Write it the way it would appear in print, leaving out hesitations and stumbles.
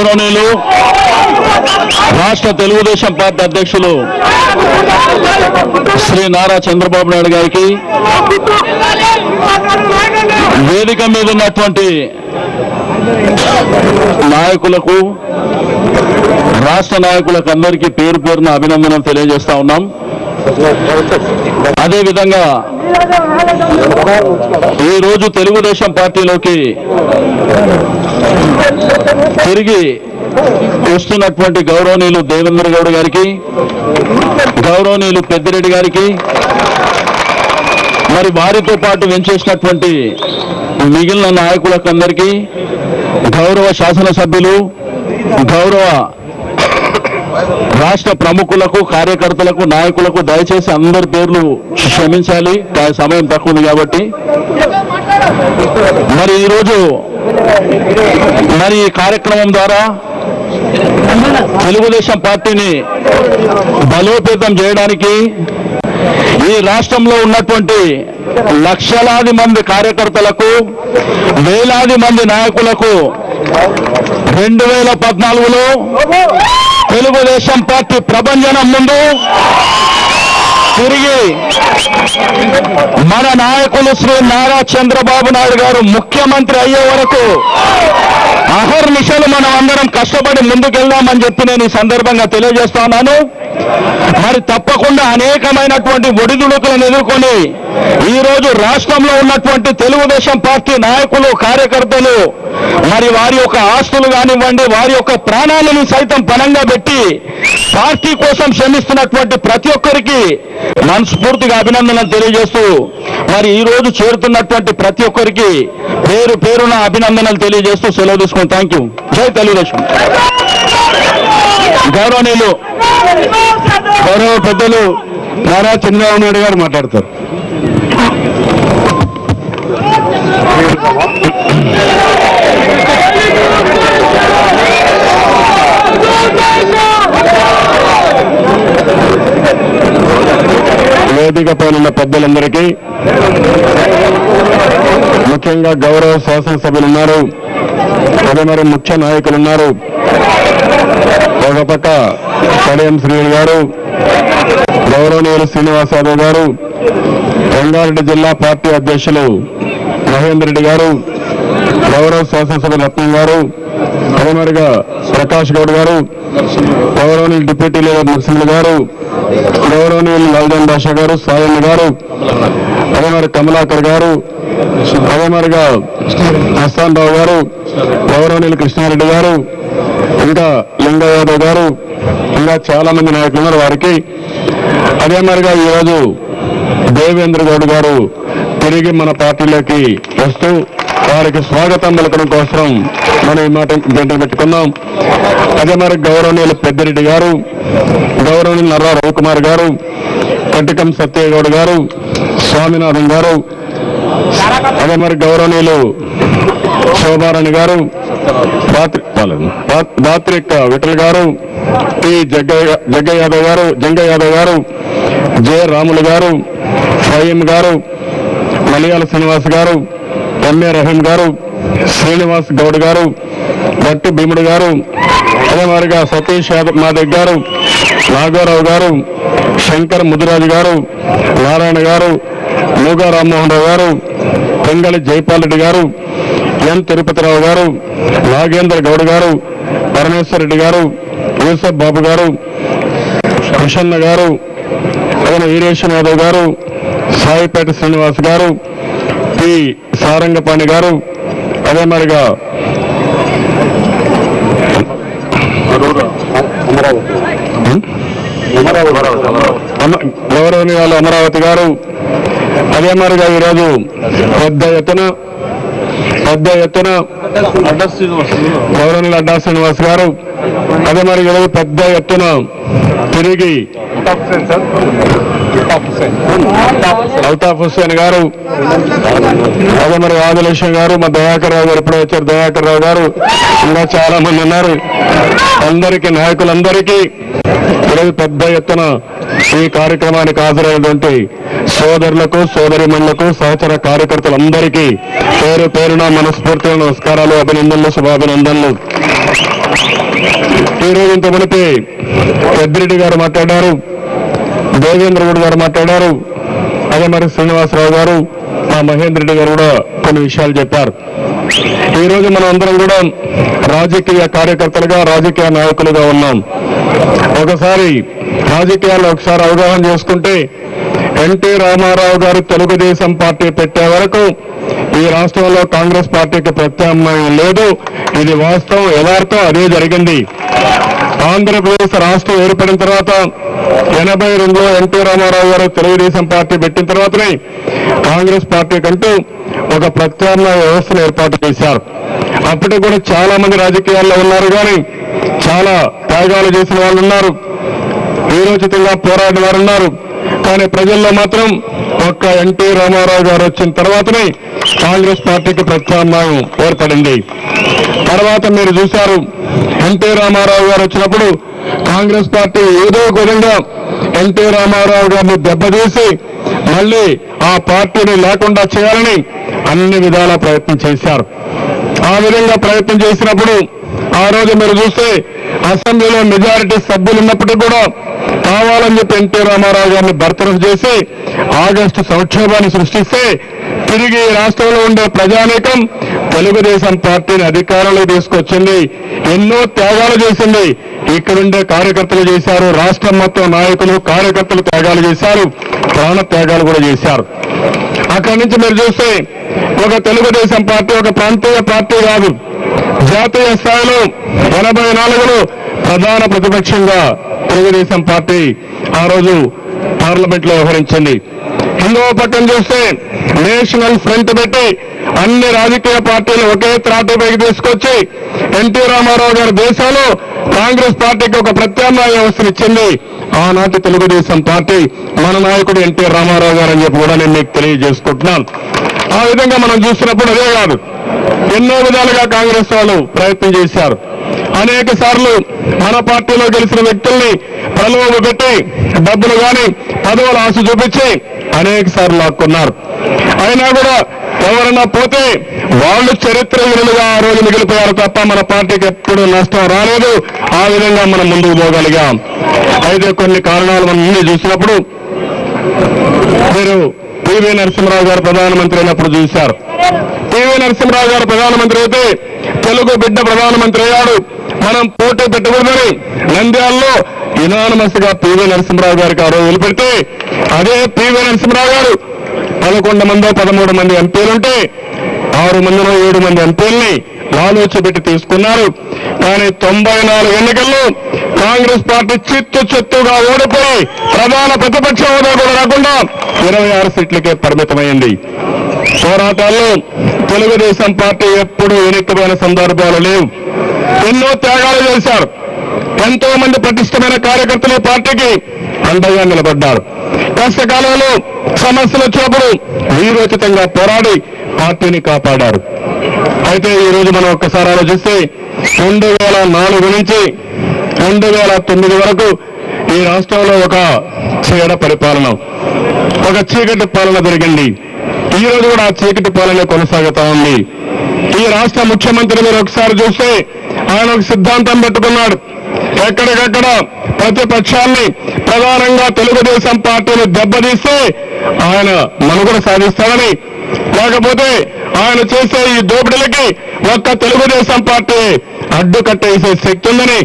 గౌరవనీయులు రాష్ట్ర తెలుగుదేశం పార్టీ అధ్యక్షులు శ్రీ నారా చంద్రబాబు నాయుడు గారికి, వేదిక మీద ఉన్నటువంటి నాయకులకు, రాష్ట్ర నాయకులకు అందరికీ పేరు పేరున అభినందనలు తెలియజేస్తా ఉన్నాం. అదేవిధంగా ఈరోజు తెలుగుదేశం పార్టీలోకి తిరిగి వస్తున్నటువంటి గౌరవనీయులు దేవేంద్ర గౌడ్ గారికి, గౌరవనీయులు పెద్దిరెడ్డి గారికి, మరి వారితో పాటు వెంచేసినటువంటి మిగిలిన నాయకులకు అందరికీ, గౌరవ శాసనసభ్యులు, గౌరవ రాష్ట్ర ప్రముఖులకు, కార్యకర్తలకు, నాయకులకు దయచేసి అందరి పేర్లు క్షమించాలి, సమయం తక్కువ ఉంది కాబట్టి. మరి ఈరోజు ఈ కార్యక్రమం ద్వారా తెలుగుదేశం పార్టీని బలోపేతం చేయడానికి ఈ రాష్ట్రంలో ఉన్నటువంటి లక్షలాది మంది కార్యకర్తలకు, వేలాది మంది నాయకులకు 2014లో తెలుగుదేశం పార్టీ ప్రభంజనం ముందు తిరిగి మన నాయకులు శ్రీ నారా చంద్రబాబు నాయుడు గారు ముఖ్యమంత్రి అయ్యే వరకు అహర్నిశలు మనం అందరం కష్టపడి ముందుకెళ్దామని చెప్పి నేను ఈ సందర్భంగా తెలియజేస్తా ఉన్నాను. మరి తప్పకుండా అనేకమైనటువంటి ఒడిదుడుకులను ఎదుర్కొని ఈరోజు రాష్ట్రంలో ఉన్నటువంటి తెలుగుదేశం పార్టీ నాయకులు, కార్యకర్తలు మరి వారి యొక్క ఆస్తులు కానివ్వండి, వారి యొక్క ప్రాణాలను సైతం పణంగా పెట్టి పార్టీ కోసం శ్రమిస్తున్నటువంటి ప్రతి ఒక్కరికి మనస్ఫూర్తిగా అభినందనలు తెలియజేస్తూ, మరి ఈ రోజు చేరుతున్నటువంటి ప్రతి ఒక్కరికి పేరు పేరున అభినందనలు తెలియజేస్తూ సెలవు తీసుకున్నాం. Thank you. జై తెలుగుదేశం. గౌరవనీయులు గౌరవ పెద్దలు నారా చంద్రబాబు నాయుడు గారు మాట్లాడతారు. వేదిక పైన పెద్దలందరికీ, ముఖ్యంగా గౌరవ శాసనసభ్యులు ఉన్నారు, అదే మరి ముఖ్య నాయకులు ఉన్నారు. ఒక పక్క కడియం శ్రీని గారు, గౌరవనీయులు శ్రీనివాస్ యాదవ్ గారు, రంగారెడ్డి జిల్లా పార్టీ అధ్యక్షులు మహేందర్ రెడ్డి గారు, గౌరవ శాసనసభ్యులు రత్నం గారు, అదే మరిగా ప్రకాష్ గౌడ్ గారు, గౌరవనీయులు డిప్యూటీ లీడర్ నరసింహులు గారు, గౌరవనీయులు లాల్జాన్ బాషా గారు, సాయన్న గారు, అదే మరి కమలాకర్ గారు, అదే మరిగా హస్తాన్ రావు గారు, గౌరవనీయులు కృష్ణారెడ్డి గారు, ఇంకా లింగ యాదవ్ గారు, ఇంకా చాలా మంది నాయకులు ఉన్నారు. వారికి అదే మరిగా ఈరోజు దేవేంద్ర గౌడ్ గారు తిరిగి మన పార్టీలోకి వస్తూ వారికి స్వాగతం పలకడం కోసం మనం ఈ మాట పెట్టుకున్నాం. అదే మరి గౌరవనీయులు పెద్దిరెడ్డి గారు, గౌరవనీయులు నర్రా రవికుమార్ గారు, కట్టికం సత్యగౌడ్ గారు, స్వామినాథన్ గారు, అదే మరి గౌరవనీయులు శోభారాణి గారు, దాత్రిక్ విఠల్ గారు, టి జగ్గ యాదవ్ గారు, జె రాములు గారు, ఫహీం గారు, మలయాళ శ్రీనివాస్ గారు, ఎంఏ రహీం గారు, శ్రీనివాస్ గౌడ్ గారు, భట్టి భీముడు గారు, అదే మాదిరిగా సతీష్ మాదిక్ గారు, నాగారావు గారు, శంకర్ ముదిరాజు గారు, నారాయణ గారు, మూగా రామ్మోహన్ రావు గారు, పెంగళి జైపాల్ రెడ్డి గారు, ఎన్ తిరుపతిరావు గారు, నాగేంద్ర గౌడ్ గారు, పరమేశ్వర్ రెడ్డి గారు, యూసఫ్ బాబు గారు, కృష్ణ గారు, అదే వీరేశం యాదవ్ గారు, సాయిపేట శ్రీనివాస్ గారు, పి సారంగపాణి గారు, అదే మరిగా గౌరవనీయులు అమరావతి గారు, అదే మరిగా ఈరోజు పెద్ద ఎత్తున గౌరవనీయులు అడ్డా శ్రీనివాస్ గారు, అదే మరి ఈరోజు పెద్ద ఎత్తున తిరిగి అల్తాఫ్ హుస్సేన్ గారు, అదే మరి ఆదిలక్ష్మి గారు, మా దయాకర్ రావు గారు ఇప్పుడే వచ్చారు, దయాకర్ రావు గారు, ఇంకా చాలా మంది ఉన్నారు. అందరికీ నాయకులందరికీ ఈరోజు పెద్ద ఎత్తున ఈ కార్యక్రమానికి హాజరైనటువంటి సోదరులకు, సోదరిమణులకు, సహచర కార్యకర్తలందరికీ పేరు పేరున మనస్ఫూర్తిగా నమస్కారాలు, అభినందనలు, శుభాభినందనలు. ఈరోజు ఇంత మునిపి పెద్దిరెడ్డి గారు మాట్లాడారు, దేవేంద్ర గౌడ్ గారు మాట్లాడారు, అదే మరి శ్రీనివాసరావు గారు, మా మహేందర్ రెడ్డి గారు కూడా కొన్ని విషయాలు చెప్పారు. ఈరోజు మనం అందరం కూడా రాజకీయ కార్యకర్తలుగా, రాజకీయ నాయకులుగా ఉన్నాం. ఒకసారి రాజకీయాల్లో ఒకసారి అవగాహన చేసుకుంటే ఎన్టీ రామారావు గారు తెలుగుదేశం పార్టీ పెట్టే వరకు ఈ రాష్ట్రంలో కాంగ్రెస్ పార్టీకి ప్రత్యామ్నాయం లేదు. ఇది వాస్తవం, యథార్థం, అదే జరిగింది. ఆంధ్రప్రదేశ్ రాష్ట్రం ఏర్పడిన తర్వాత 82లో ఎన్టీ రామారావు గారు తెలుగుదేశం పార్టీ పెట్టిన తర్వాతనే కాంగ్రెస్ పార్టీ కంటూ ఒక ప్రత్యామ్నాయ వ్యవస్థను ఏర్పాటు చేశారు. అప్పటికి కూడా చాలా మంది రాజకీయాల్లో ఉన్నారు, కానీ చాలా త్యాగాలు చేసిన వాళ్ళు ఉన్నారు, వీరోచితంగా పోరాడిన వారు ఉన్నారు. కానీ ప్రజల్లో మాత్రం ఒక్క ఎన్టీ రామారావు గారు వచ్చిన తర్వాతనే కాంగ్రెస్ పార్టీకి ప్రత్యామ్నాయం ఏర్పడింది. తర్వాత మీరు చూశారు, ఎన్టీ రామారావు గారు వచ్చినప్పుడు కాంగ్రెస్ పార్టీ ఏదో ఒక విధంగా ఎన్టీ రామారావు గారిని దెబ్బతీసి మళ్ళీ ఆ పార్టీని లేకుండా చేయాలని అన్ని విధాల ప్రయత్నం చేశారు. ఆ విధంగా ప్రయత్నం చేసినప్పుడు ఆ రోజు మీరు చూస్తే అసెంబ్లీలో మెజారిటీ సభ్యులు ఉన్నప్పటికీ కూడా కావాలని చెప్పి ఎన్టీ రామారావు గారిని బర్తరఫ్ చేసి ఆగస్టు సంక్షోభాన్ని సృష్టిస్తే తిరిగి రాష్ట్రంలో ఉండే ప్రజానీకం తెలుగుదేశం పార్టీని అధికారంలో తీసుకొచ్చింది. ఎన్నో త్యాగాలు చేసింది. ఇక్కడుండే కార్యకర్తలు చేశారు, రాష్ట్రం మొత్తం నాయకులు, కార్యకర్తలు త్యాగాలు చేశారు, ప్రాణ త్యాగాలు కూడా చేశారు. అక్కడి నుంచి మీరు చూస్తే ఒక తెలుగుదేశం పార్టీ ఒక ప్రాంతీయ పార్టీ కాదు, జాతీయ స్థాయిలో 84లో ప్రధాన ప్రతిపక్షంగా తెలుగుదేశం పార్టీ ఆ రోజు పార్లమెంట్ లో వ్యవహరించింది. ఇంకో పక్కన చూస్తే నేషనల్ ఫ్రంట్ పెట్టి అన్ని రాజకీయ పార్టీలు ఒకే త్రాటిపైకి తీసుకొచ్చి ఎన్టీ రామారావు గారి దేశంలో కాంగ్రెస్ పార్టీకి ఒక ప్రత్యామ్నాయ వ్యవస్థను ఇచ్చింది ఆనాటి తెలుగుదేశం పార్టీ, మన నాయకుడు ఎన్టీ రామారావు గారు అని చెప్పి కూడా నేను మీకు తెలియజేసుకుంటున్నాను. ఆ విధంగా మనం చూసినప్పుడు అదే కాదు, ఎన్నో విధాలుగా కాంగ్రెస్ వాళ్ళు ప్రయత్నం చేశారు. అనేక సార్లు మన పార్టీలో గెలిచిన వ్యక్తుల్ని ప్రలోభ పెట్టి డబ్బులు కానీ పదవులు ఆశ చూపించి అనేక సార్లు లాక్కున్నారు. అయినా కూడా ఎవరన్నా పోతే వాళ్ళు చరిత్ర విలువగా ఆ రోజు మిగిలిపోయారు తప్ప మన పార్టీకి ఎప్పుడు నష్టం రాలేదు. ఆ విధంగా మనం ముందుకు పోగలిగాం. అయితే కొన్ని కారణాలు మనం ముందు చూసినప్పుడు మీరు పివి నరసింహరావు గారు ప్రధానమంత్రి అయినప్పుడు చూశారు. పివి నరసింహరావు గారు ప్రధానమంత్రి అయితే తెలుగు బిడ్డ ప్రధానమంత్రి అయ్యాడు. మనం పోటీ పెట్టకూడదని నంద్యాలలో యునానిమస్ గా పివి నరసింహరావు గారికి ఆ రోజు వదిలిపెడితే అదే పివి నరసింహరావు గారు 11 మందో 13 మంది ఎంపీలుంటే 6 మందిలో 7 మంది ఎంపీల్ని లాలూచిపెట్టి తీసుకున్నారు. కానీ 94 ఎన్నికల్లో కాంగ్రెస్ పార్టీ చిత్తుగా ఓడిపోయి ప్రధాన ప్రతిపక్ష హోదా కూడా రాకుండా 26 సీట్లకే పరిమితమైంది. పోరాటాల్లో తెలుగుదేశం పార్టీ ఎప్పుడూ వెనక్కిపోయిన సందర్భాలు లేవు. ఎన్నో త్యాగాలు చేశారు. ఎంతో మంది పటిష్టమైన కార్యకర్తలు పార్టీకి అండగా నిలబడ్డారు. కష్టకాలంలో సమస్యలు వచ్చినప్పుడు వీరోచితంగా పోరాడి పార్టీని కాపాడారు. అయితే ఈ రోజు మనం ఒక్కసారి ఆలోచిస్తే 2004 నుంచి 2009 వరకు ఈ రాష్ట్రంలో ఒక చీడ పరిపాలన, ఒక చీకటి పాలన జరిగింది. ఈ రోజు కూడా ఆ చీకటి పాలన కొనసాగుతా ఉంది. ఈ రాష్ట్ర ముఖ్యమంత్రి మీరు ఒకసారి చూస్తే ఆయన ఒక సిద్ధాంతం పెట్టుకున్నాడు. ఎక్కడికక్కడ ప్రతిపక్షాన్ని ప్రధానంగా తెలుగుదేశం పార్టీని దెబ్బతీస్తే ఆయన మనుగడ సాధిస్తాడని, లేకపోతే ఆయన చేసే ఈ దోపిడీలకి ఒక్క తెలుగుదేశం పార్టీ అడ్డుకట్టేసే శక్తి ఉందని